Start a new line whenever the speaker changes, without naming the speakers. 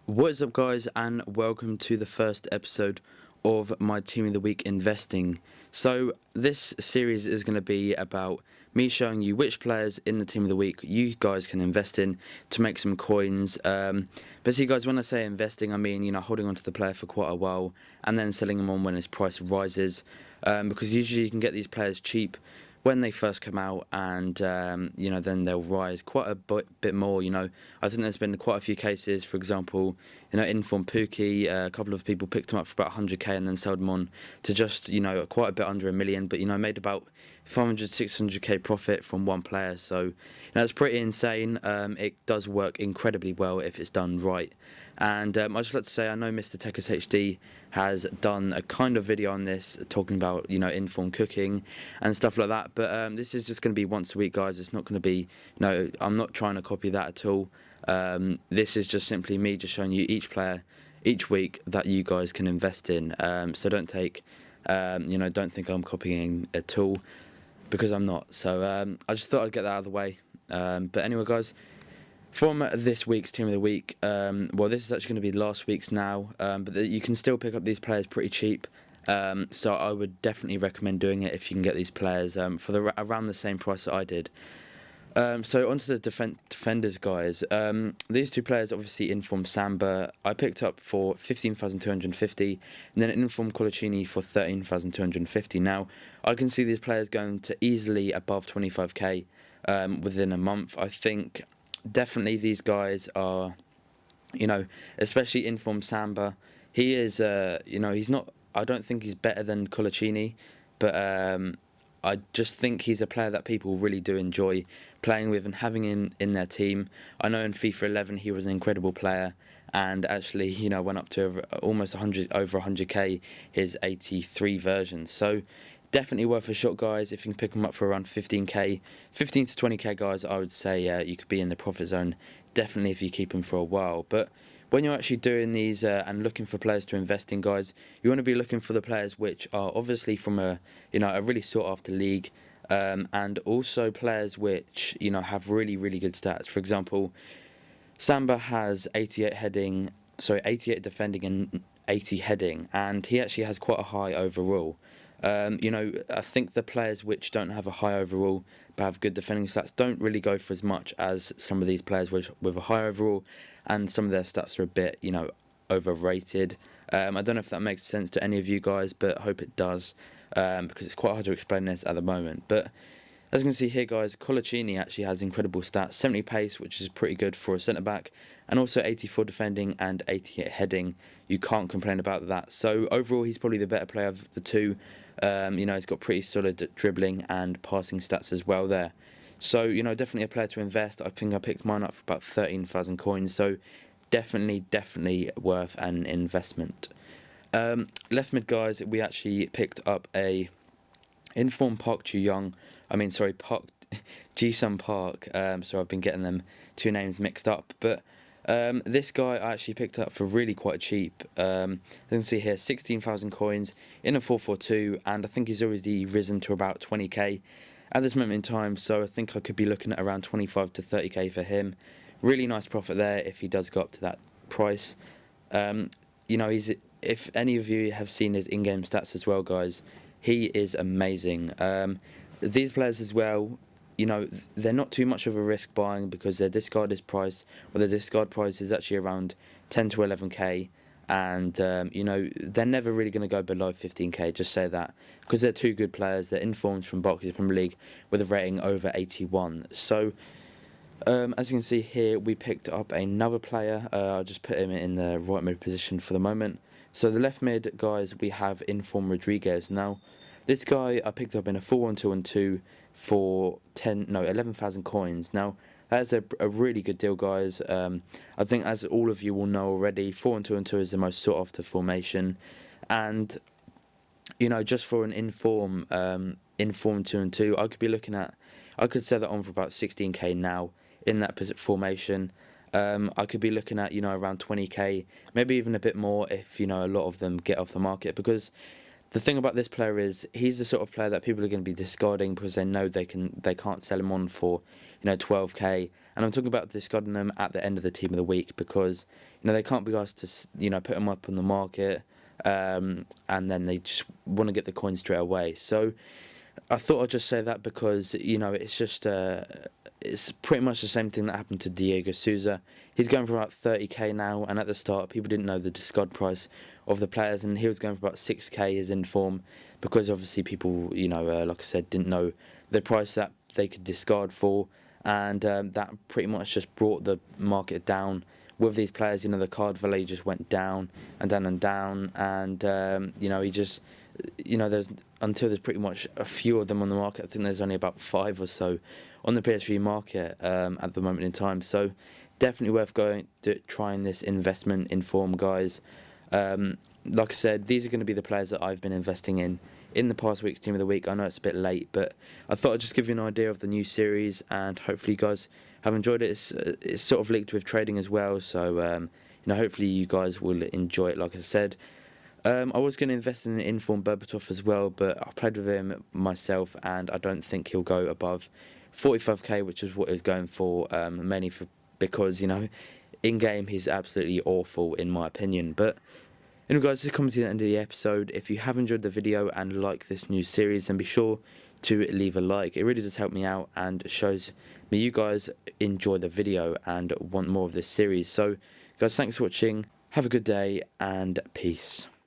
What is up, guys, and welcome to the first episode of my Team of the Week investing. So this series is going to be about me showing you which players in the Team of the Week you guys can invest in to make some coins. Basically, guys, when I say investing, I mean, holding on to the player for quite a while and then selling them on when his price rises, because usually you can get these players cheap when they first come out, and then they'll rise quite a bit more. I think there's been quite a few cases. For example, Inform Pookie, a couple of people picked him up for about 100k and then sold him on to just quite a bit under $1 million, but made about 500-600k profit from one player. So it's pretty insane. It does work incredibly well if it's done right. And I just like to say, I know Mr. Techers HD has done a kind of video on this, talking about inform cooking and stuff like that. But this is just going to be once a week, guys. It's not going to be, I'm not trying to copy that at all. This is just simply me just showing you each player each week that you guys can invest in. So don't take, don't think I'm copying at all, because I'm not. So I just thought I'd get that out of the way. But anyway, guys, from this week's Team of the Week, well, this is actually going to be last week's now, but you can still pick up these players pretty cheap. So I would definitely recommend doing it if you can get these players for around the same price that I did. So onto the defenders, guys. These two players, obviously, Inform Samba, I picked up for 15,250, and then Inform Colaccini for 13,250. Now, I can see these players going to easily above 25k within a month. I think definitely these guys are, especially Inform Samba. He is, he's not. I don't think he's better than Colaccini, but I just think he's a player that people really do enjoy playing with and having in their team. I know in FIFA 11 he was an incredible player, and actually went up to almost over 100k his 83 version. So definitely worth a shot, guys. If you can pick them up for around 15k, 15 to 20k, guys, I would say you could be in the profit zone. Definitely if you keep them for a while. But when you're actually doing these and looking for players to invest in, guys, you want to be looking for the players which are obviously from a really sought after league, and also players which have really good stats. For example, Samba has 88 defending and 80 heading, and he actually has quite a high overall. I think the players which don't have a high overall but have good defending stats don't really go for as much as some of these players with a high overall, and some of their stats are a bit, overrated. I don't know if that makes sense to any of you guys, but I hope it does, because it's quite hard to explain this at the moment. But as you can see here, guys, Colaccini actually has incredible stats, 70 pace, which is pretty good for a centre-back, and also 84 defending and 88 heading. You can't complain about that. So overall, he's probably the better player of the two. He's got pretty solid dribbling and passing stats as well there. So, definitely a player to invest. I think I picked mine up for about 13,000 coins. So definitely worth an investment. Left mid, guys, we actually picked up a Inform Park Ji-sung Park. So I've been getting them two names mixed up. But this guy I actually picked up for really quite cheap. You can see here, 16,000 coins in a 442, and I think he's already risen to about 20k at this moment in time. So I think I could be looking at around 25 to 30k for him. Really nice profit there if he does go up to that price. If any of you have seen his in-game stats as well, guys, he is amazing. These players as well, they're not too much of a risk buying, because their discard price is actually around 10 to 11k, and they're never really going to go below 15k, just say that, because they're two good players. They're informed from Barclays Premier League with a rating over 81. So as you can see here, we picked up another player. I'll just put him in the right mid position for the moment. So the left mid, guys, we have Inform Rodriguez. Now this guy I picked up in a 4-1-2-1-2 for 11,000 coins. Now that's a really good deal, guys. I think, as all of you will know already, 4-1-2-1-2 is the most sought after formation, and just for an inform 2-and-2, I could sell that on for about 16k now in that formation. I could be looking at around 20k, maybe even a bit more if a lot of them get off the market, because the thing about this player is he's the sort of player that people are going to be discarding because they know they can't sell him on for 12k, and I'm talking about discarding them at the end of the team of the week, because they can't be asked to put them up on the market, and then they just want to get the coin straight away. So I thought I'd just say that, because it's just it's pretty much the same thing that happened to Diego Souza. He's going for about 30k now, and at the start people didn't know the discard price of the players, and he was going for about 6k his inform, because obviously people like I said, didn't know the price that they could discard for, and that pretty much just brought the market down with these players. The card value just went down and down and down, and he just there's, until there's pretty much a few of them on the market. I think there's only about 5 or so on the PS3 market at the moment in time. So definitely worth trying this investment in form, guys. Like I said, these are going to be the players that I've been investing in the past week's team of the week. I know it's a bit late, but I thought I'd just give you an idea of the new series, and hopefully you guys have enjoyed it. It's sort of linked with trading as well, so hopefully you guys will enjoy it. Like I said, I was going to invest in an inform Berbatov as well, but I played with him myself, and I don't think he'll go above 45k, which is what he's going for, mainly because in game he's absolutely awful in my opinion. But guys, this is coming to the end of the episode. If you have enjoyed the video and like this new series, then be sure to leave a like. It really does help me out and shows me you guys enjoy the video and want more of this series. So guys, thanks for watching, have a good day, and peace.